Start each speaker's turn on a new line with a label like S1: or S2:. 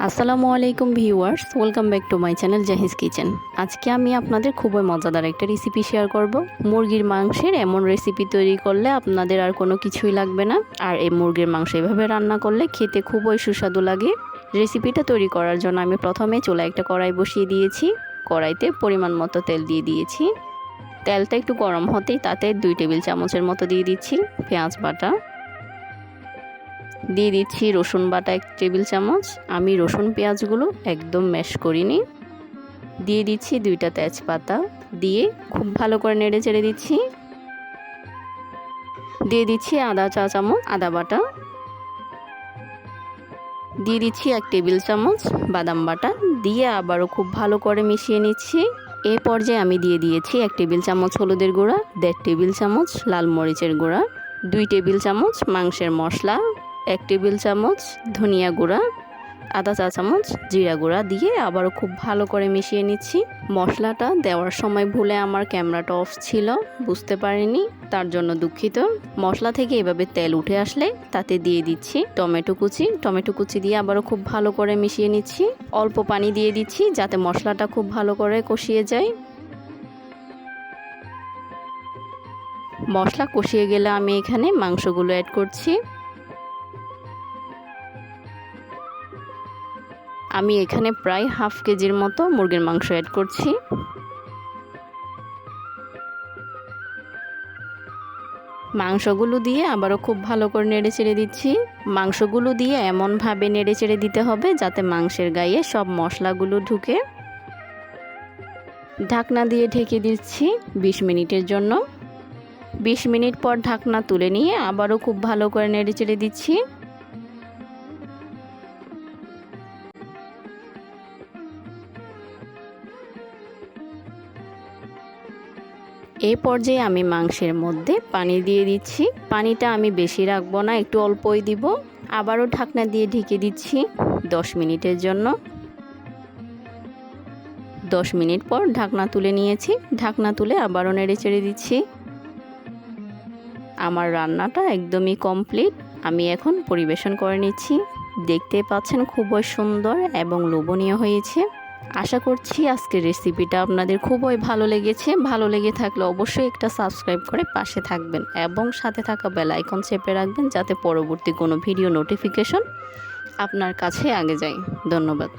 S1: আসসালামু আলাইকুম viewers, welcome back to my channel জাহিজ kitchen. আজকে আমি আপনাদের খুবই মজাদার একটা রেসিপি শেয়ার করব। মুরগির মাংসের এমন রেসিপি তৈরি করলে আপনাদের আর কোনো কিছুই লাগবে না। আর এই মুরগির মাংস এভাবে রান্না করলে খেতে খুবই সুস্বাদু লাগে। রেসিপিটা তৈরি করার জন্য আমি প্রথমে চুলায় একটা কড়াই বসিয়ে দিয়েছি। কড়াইতে পরিমাণ মতো তেল দিয়ে দিয়েছি। তেলটা একটু গরম হতেই তাতে 2 টেবিল চামচের মতো দিয়ে দিচ্ছি পেঁয়াজ বাটা। দিয়ে দিচ্ছি রসুন বাটা 1 টেবিল চামচ। আমি রসুন পেঁয়াজগুলো একদম ম্যাশ করিনি। দিয়ে দিচ্ছি 2টা তেজপাতা, দিয়ে খুব ভালো করে নেড়ে চেড়ে দিচ্ছি। দিয়ে দিচ্ছি আদা চা চামচ আদা বাটা। দিয়ে দিচ্ছি 1 টেবিল চামচ বাদাম বাটা, দিয়ে আবারও খুব ভালো করে মিশিয়ে নিচ্ছি। এই পর্যায়ে আমি দিয়ে দিয়েছি 1 টেবিল চামচ হলুদের গুঁড়া, 1.5 টেবিল চামচ লাল মরিচের গুঁড়া, 2 টেবিল চামচ মাংসের মশলা, 1 টেবিল চামচ ধনিয়া গুঁড়া, আধা চা চামচ জিরা গুঁড়া দিয়ে আবারও খুব ভালো করে মিশিয়ে নিচ্ছি। মশলাটা দেওয়ার সময় ভুলে আমার ক্যামেরাটা অফ ছিল, বুঝতে পারিনি, তার জন্য দুঃখিত। মশলা থেকে এভাবে তেল উঠে আসলে তাতে দিয়ে দিচ্ছি টমেটো কুচি দিয়ে আবারও খুব ভালো করে মিশিয়ে নিচ্ছি। অল্প পানি দিয়ে দিচ্ছি যাতে মশলাটা খুব ভালো করে কষিয়ে যায়। মশলা কষিয়ে গেলে আমি এখানে মাংসগুলো অ্যাড করছি। আমি এখানে প্রায় হাফ কেজির মতো মুরগির মাংস অ্যাড করছি। মাংসগুলো দিয়ে আবারও খুব ভালো করে নেড়ে চেড়ে দিচ্ছি। মাংসগুলো দিয়ে এমনভাবে নেড়ে চেড়ে দিতে হবে যাতে মাংসের গায়ে সব মশলাগুলো ঢুকে। ঢাকনা দিয়ে ঢেকে দিচ্ছি 20 মিনিটের জন্য। 20 মিনিট পর ঢাকনা তুলে নিয়ে আবারও খুব ভালো করে নেড়ে চেড়ে দিচ্ছি। এই পর্যায়ে আমি মাংসের মধ্যে পানি দিয়ে দিচ্ছি। পানিটা আমি বেশি রাখবো না, একটু অল্পই দিব। আবারও ঢাকনা দিয়ে ঢেকে দিচ্ছি 10 মিনিটের জন্য। 10 মিনিট পর ঢাকনা তুলে নিয়েছি। ঢাকনা তুলে আবারও নেড়ে চেড়ে দিচ্ছি। আমার রান্নাটা একদমই কমপ্লিট। আমি এখন পরিবেশন করে নিচ্ছি। দেখতে পাচ্ছেন খুবই সুন্দর এবং লোভনীয় হয়েছে। আশা করছি আজকের রেসিপিটা আপনাদের খুবই ভালো লেগেছে। ভালো লেগে থাকলে অবশ্যই একটা সাবস্ক্রাইব করে পাশে থাকবেন এবং সাথে থাকা বেল আইকন চেপে রাখবেন যাতে পরবর্তী কোনো ভিডিও নোটিফিকেশন আপনার কাছে আগে যায়। ধন্যবাদ।